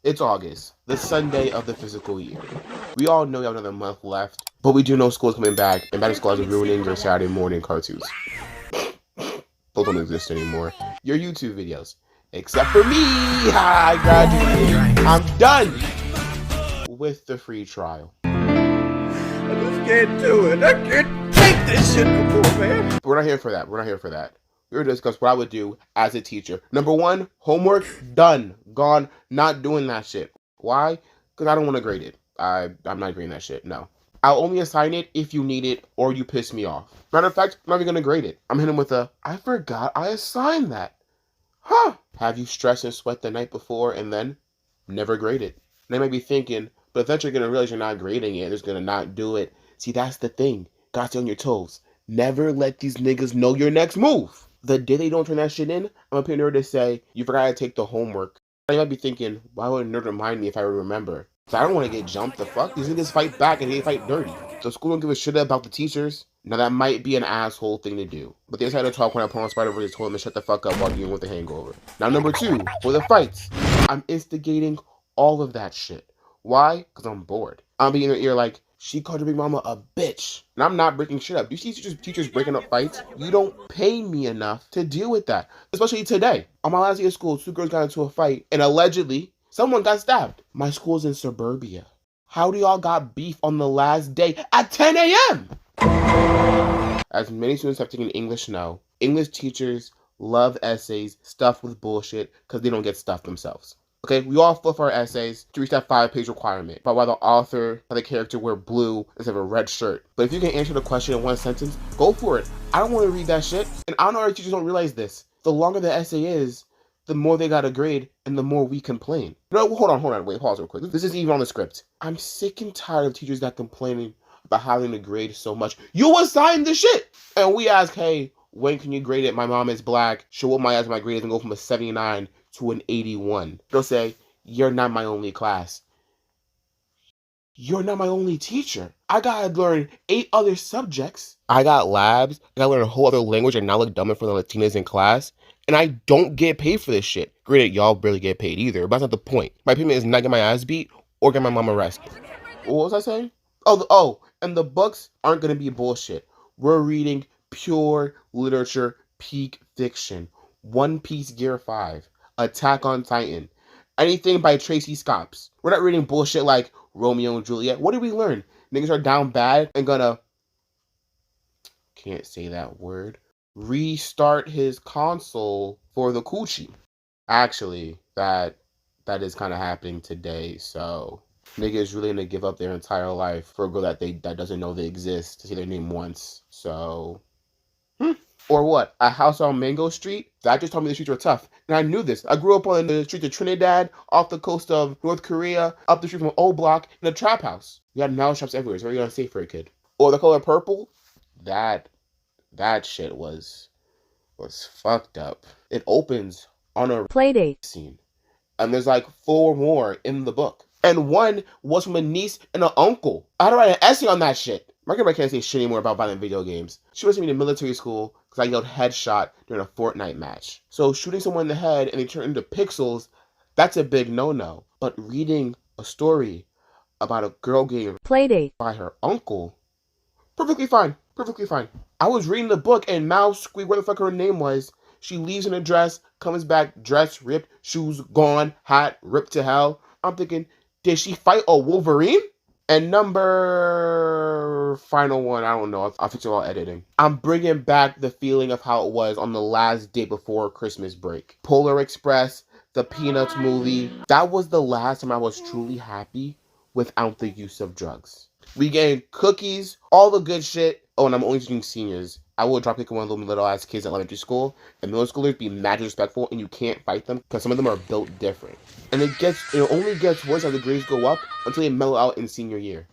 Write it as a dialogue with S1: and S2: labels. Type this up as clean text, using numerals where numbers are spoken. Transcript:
S1: It's August, the Sunday of the physical year. We all know we have another month left, but we do know school's coming back, and back to school is ruining your Saturday morning cartoons. Those don't exist anymore. Your YouTube videos. Except for me! I graduated. I'm done with the free trial.
S2: I just can't do it. I can't take this shit no more, man.
S1: But we're not here for that. We're not here for that. We're going to discuss what I would do as a teacher. Number one, homework, done, gone, not doing that shit. Why? Because I don't want to grade it. I'm not grading that shit, no. I'll only assign it if you need it or you piss me off. Matter of fact, I'm not even going to grade it. I'm hitting with a, I forgot I assigned that. Huh. Have you stressed and sweat the night before and then never grade it? They might be thinking, but eventually you're going to realize you're not grading it. They're just going to not do it. See, that's the thing. Got you on your toes. Never let these niggas know your next move. The day they don't turn that shit in, I'm gonna pay a nerd to say, you forgot to take the homework. You might be thinking, why would a nerd remind me if I remember? So I don't want to get jumped the fuck. These niggas fight back and they fight dirty. So school don't give a shit about the teachers. Now that might be an asshole thing to do. But they decided to talk when I put on Spider-Verse told them to shut the fuck up while dealing with the hangover. Now number two, for the fights. I'm instigating all of that shit. Why? Because I'm bored. I'm being in their ear like, she called your big mama a bitch. And I'm not breaking shit up. Do you see teachers breaking up fights? You don't pay me enough to deal with that. Especially today. On my last day of school, two girls got into a fight and allegedly someone got stabbed. My school's in suburbia. How do y'all got beef on the last day at 10 a.m.? As many students have taken English know, English teachers love essays stuffed with bullshit because they don't get stuffed themselves. Okay, we all flip our essays to reach that 5-page requirement about why the author or the character wear blue instead of a red shirt. But if you can answer the question in one sentence, go for it. I don't want to read that shit. And I know our teachers don't realize this. The longer the essay is, the more they got a grade and the more we complain. No, hold on, wait, pause real quick. This isn't even on the script. I'm sick and tired of teachers that complaining about having to grade so much. You assigned the shit! And we ask, hey, when can you grade it? My mom is black. She'll whoop my ass my grade and go from a 79 to an 81. They'll say, you're not my only class. You're not my only teacher. I gotta learn 8 other subjects. I got labs. I gotta learn a whole other language and now look dumber for the Latinas in class. And I don't get paid for this shit. Granted, y'all barely get paid either, but that's not the point. My payment is not get my ass beat or get my mom arrested. What was I saying? And the books aren't gonna be bullshit. We're reading pure literature, peak fiction. One Piece Gear 5. Attack on Titan. Anything by Tracy Scops. We're not reading bullshit like Romeo and Juliet. What did we learn? Niggas are down bad and gonna, can't say that word, restart his console for the coochie. Actually, that is kind of happening today, so niggas really gonna give up their entire life for a girl that doesn't know they exist to say their name once. So, Or what? A house on Mango Street? That just told me the streets were tough. And I knew this. I grew up on the streets of Trinidad, off the coast of North Korea, up the street from O Block, in a trap house. You had nail shops everywhere. It's very unsafe for a kid. Or The Color Purple? That shit was fucked up. It opens on a
S3: Playdate
S1: scene. And there's like 4 more in the book. And one was from a niece and an uncle. I had to write an essay on that shit. My grandma can't say shit anymore about violent video games. She was sent me to military school because I yelled headshot during a Fortnite match. So shooting someone in the head and they turn into pixels, that's a big no-no. But reading a story about a girl getting
S3: Playdate
S1: by her uncle, perfectly fine. Perfectly fine. I was reading the book and Mouse squeaked where the fuck her name was. She leaves in a dress, comes back, dress ripped, shoes gone, hat ripped to hell. I'm thinking, did she fight a Wolverine? And final one, I don't know. I'll fix it while editing. I'm bringing back the feeling of how it was on the last day before Christmas break. Polar Express, the Peanuts movie. That was the last time I was truly happy without the use of drugs. We getting cookies, all the good shit. Oh, and I'm only teaching seniors. I will drop kick one of those little ass kids at elementary school, and middle schoolers be mad disrespectful, and you can't fight them because some of them are built different. And it only gets worse as the grades go up until they mellow out in senior year.